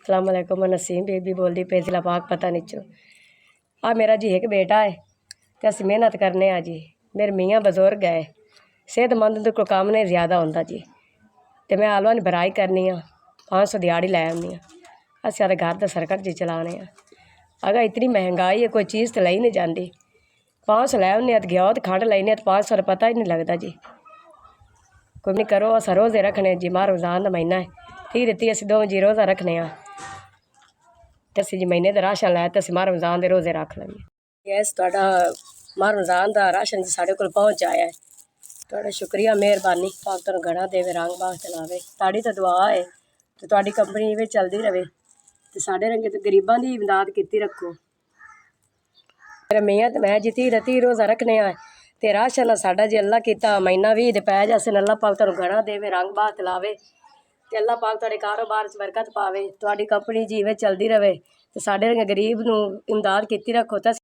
अस्सलाम वालेकुम। मैं नसीम बेबी बोलती पे जिला पाक पता नीचो। आ मेरा जी एक बेटा है तो अस मेहनत करने जी। मेरे मियाँ बजुर्ग है, सेहतमंद तो कोई कम नहीं ज़्यादा होंदा जी। तो मैं आलू की भराई करनी 500 दिहाड़ी लै आनी अस घर का सर्कट जी चलाने। अगर इतनी महंगाई है कोई चीज़ तो लाई नहीं जाती। 500 लै आने तो घ्यो तो खंड लेने तो 500 का पता ही नहीं लगता जी। कोई नहीं करो अस रोज़े रखने जी। मां रमज़ान का महीना है, 30 अस दो जी रोज़ा रखने तो अस जी महीने का राशन लै तो अस मां रमज़ान के रोज़े रख लेंगे। गैस तुहाडा मां रमज़ान का राशन साढ़े को पहुँच आया है। तुहाडा शुक्रिया मेहरबानी। पाक तुहानू घना देवे रंग बाग चलावे। तुहाडी तो दुआ है तो तुहाडी कंपनी इवें चलती रहे तो साढ़े रंगे तो गरीबां की इमदाद कीती रखो। मेरा मियाँ तो मैं जी 30 रोज़ा रखने तो राशन साडा जी अल्लाह किता महीना 20 दे पै जासन। अल्लाह पाक तुहानू घना देवे रंग बाग चलावे ते अल्लाह पाक तुहाडे कारोबार च बरकत पावे। तुहाडी कंपनी जी इवें चलती रहे तो साढ़े रंगे गरीब नू इमदाद कीती रखो।